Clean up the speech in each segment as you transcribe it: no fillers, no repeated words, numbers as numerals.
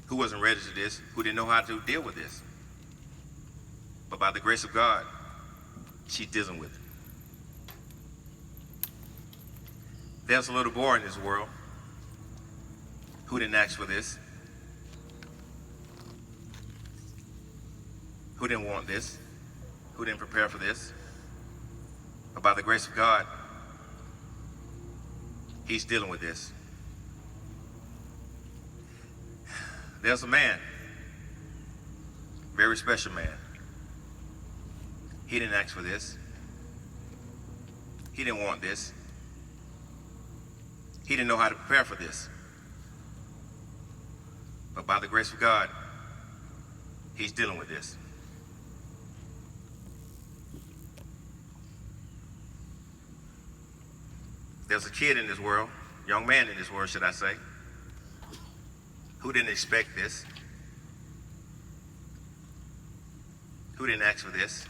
who wasn't ready to this, who didn't know how to deal with this. But by the grace of God, she's dealing with it. There's a little boy in this world who didn't ask for this, who didn't want this, who didn't prepare for this. But by the grace of God, he's dealing with this. There's a man, very special man. He didn't ask for this. He didn't want this. He didn't know how to prepare for this. But by the grace of God, he's dealing with this. There's a kid in this world, young man in this world, should I say, who didn't expect this, who didn't ask for this,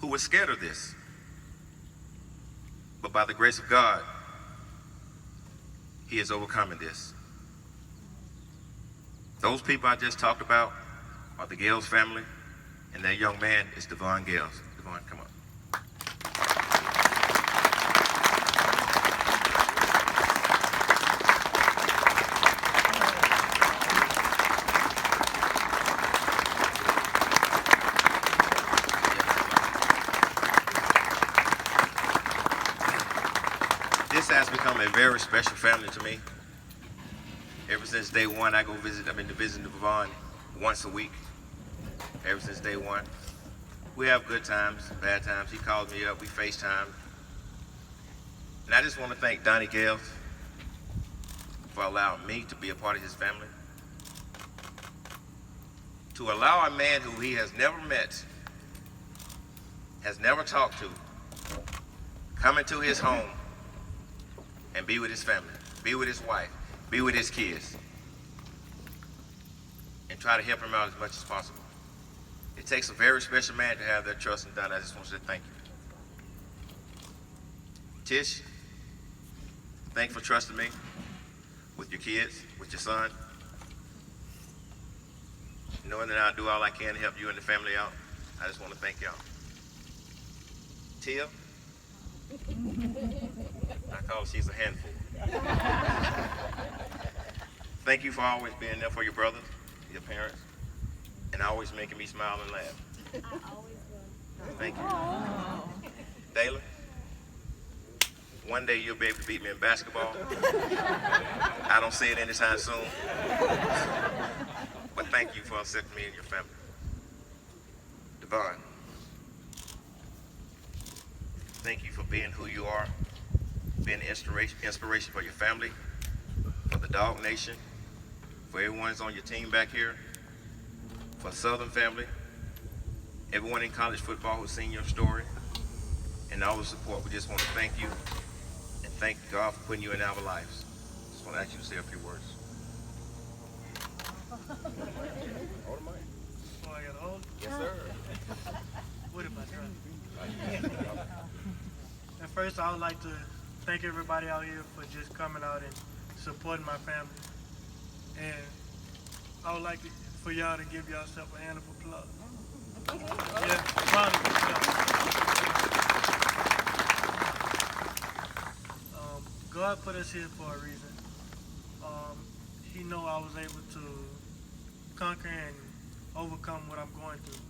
who was scared of this. But by the grace of God, he is overcoming this. Those people I just talked about are the Gales family, and their young man is Devon Gales. Devon, come on. This has become a very special family to me. Ever since day one, I've been to visit Devon once a week. Ever since day one. We have good times, bad times. He called me up, we FaceTime. And I just want to thank Donnie Gales for allowing me to be a part of his family. To allow a man who he has never met, has never talked to, come into his home and be with his family, be with his wife, be with his kids, and try to help him out as much as possible. It takes a very special man to have that trust in Donnie. I just want to say thank you. Tish, thank you for trusting me with your kids, with your son. Knowing that I'll do all I can to help you and the family out, I just want to thank y'all. Tia, I call her, she's a handful. Thank you for always being there for your brothers, your parents, and always making me smile and laugh. I always will. Thank you. Dayla, one day you'll be able to beat me in basketball. I don't see it anytime soon. But thank you for accepting me and your family. Devon, thank you for being who you are, being inspiration for your family, for the Dog Nation, for everyone who's on your team back here, for Southern family, everyone in college football who's seen your story, and all the support. We just want to thank you and thank God for putting you in our lives. Just want to ask you to say a few words. Hold the mic. Oh, I got to hold? Yes, sir. What am I trying? At first, I would like to thank everybody out here for just coming out and supporting my family. And I would like for y'all to give yourself a hand of applause. Yeah, round of applause. God put us here for a reason. He know I was able to conquer and overcome what I'm going through.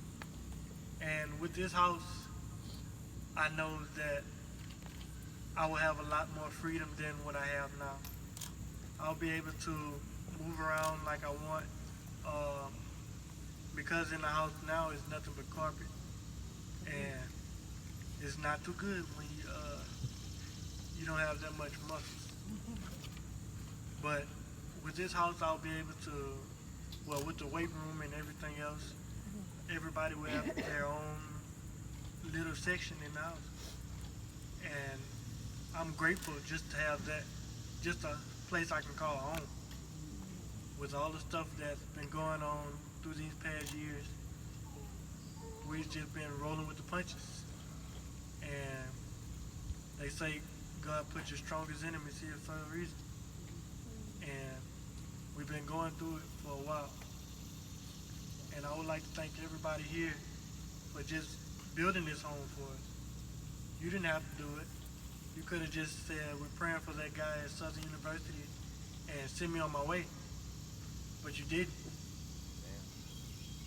And with this house, I know that I will have a lot more freedom than what I have now. I'll be able to move around like I want, because in the house now is nothing but carpet, and it's not too good when you don't have that much muscles. But with this house, I'll be able to, well, with the weight room and everything else, everybody will have their own little section in the house. And I'm grateful just to have that, just a place I can call home. With all the stuff that's been going on through these past years, we've just been rolling with the punches. And they say God put your strongest enemies here for a reason. And we've been going through it for a while. And I would like to thank everybody here for just building this home for us. You didn't have to do it. You could have just said, we're praying for that guy at Southern University and send me on my way. But you didn't.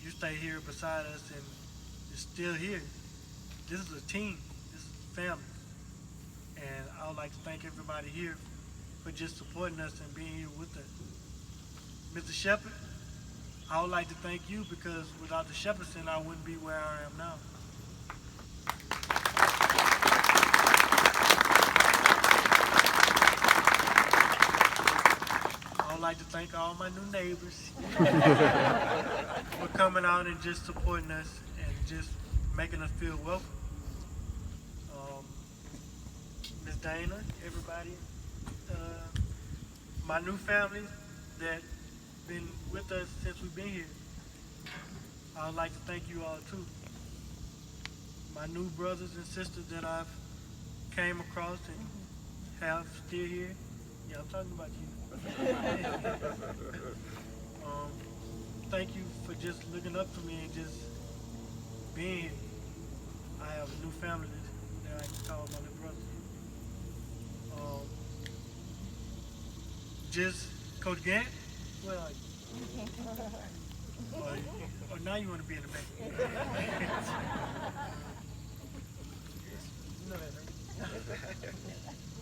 You stay here beside us and you're still here. This is a team. This is a family. And I would like to thank everybody here for just supporting us and being here with us. Mr. Shepard, I would like to thank you because without the Shepard Center, I wouldn't be where I am now. I would like to thank all my new neighbors for coming out and just supporting us and just making us feel welcome. Miss Dana, everybody, my new family that been with us since we've been here. I would like to thank you all too. My new brothers and sisters that I've came across and have still here. Yeah, I'm talking about you. Thank you for just looking up to me and just being here. I have a new family that I can call my little brother. Just Coach Gant, where are you? Or now you want to be in the back? You know that, right?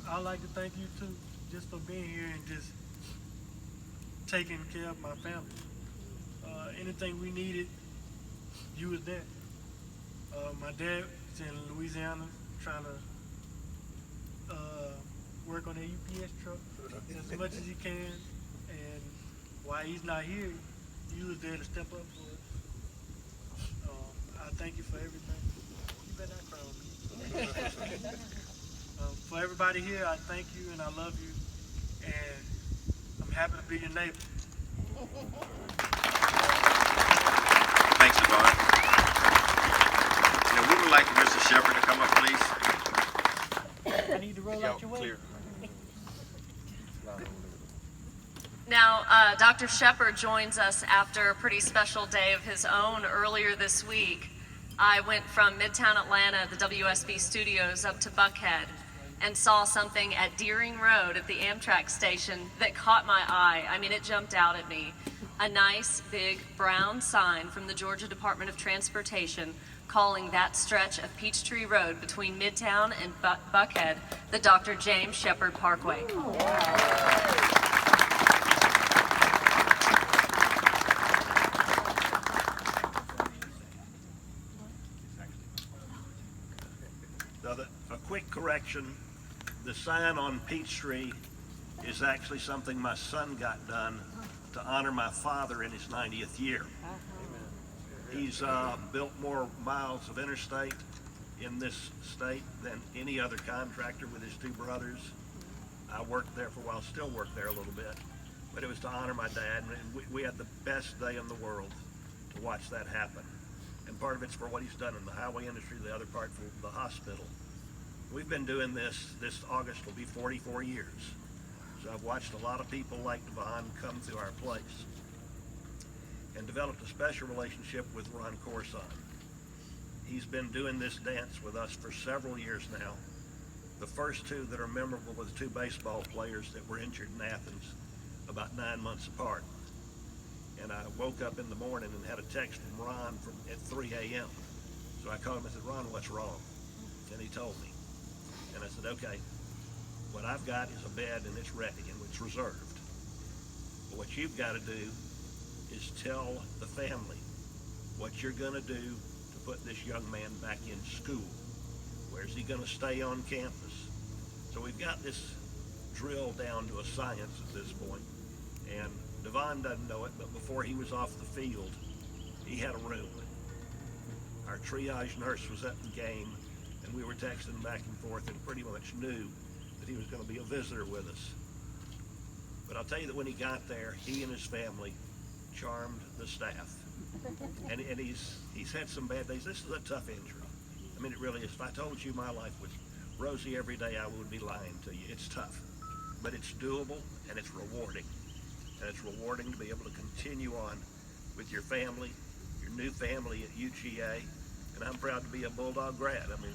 I'd like to thank you too, just for being here and just taking care of my family. Anything we needed, you was there. My dad is in Louisiana trying to work on the UPS truck as much as he can, and while he's not here, you was there to step up for us. I thank you for everything. You better not cry on me. For everybody here, I thank you and I love you, and I'm happy to be your neighbor. Thanks, Devon. Now, we would like Mr. Shepard to come up, please. I need to roll out your way. Clear. Now, Dr. Shepard joins us after a pretty special day of his own earlier this week. I went from Midtown Atlanta, the WSB studios, up to Buckhead and saw something at Deering Road at the Amtrak station that caught my eye. I mean, it jumped out at me. A nice, big, brown sign from the Georgia Department of Transportation calling that stretch of Peachtree Road between Midtown and Buckhead the Dr. James Shepard Parkway. Now, a quick correction, the sign on Peachtree is actually something my son got done to honor my father in his 90th year. He's built more miles of interstate in this state than any other contractor with his two brothers. I worked there for a while, still work there a little bit, but it was to honor my dad, and we had the best day in the world to watch that happen. And part of it's for what he's done in the highway industry, the other part for the hospital. We've been doing this August will be 44 years. So I've watched a lot of people like Devon come through our place and developed a special relationship with Ron Corson. He's been doing this dance with us for several years now. The first two that are memorable were the two baseball players that were injured in Athens about 9 months apart. And I woke up in the morning and had a text from Ron at 3 a.m. So I called him and said, Ron, what's wrong? And he told me. And I said, okay, what I've got is a bed and it's ready and it's reserved. But what you've got to do is tell the family what you're going to do to put this young man back in school. Where's he going to stay on campus? So we've got this drilled down to a science at this point. And Devon doesn't know it, but before he was off the field, he had a room. Our triage nurse was at the game, and we were texting back and forth and pretty much knew that he was going to be a visitor with us. But I'll tell you that when he got there, he and his family charmed the staff. And he's had some bad days. This is a tough injury. I mean, it really is. If I told you my life was rosy every day, I would be lying to you. It's tough, but it's doable and it's rewarding. and it's rewarding to be able to continue on with your family, your new family at UGA, and I'm proud to be a Bulldog grad. I mean,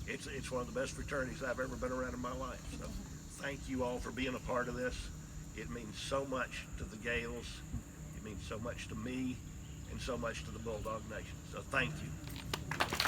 it's one of the best fraternities I've ever been around in my life. So thank you all for being a part of this. It means so much to the Gales. It means so much to me and so much to the Bulldog Nation. So thank you.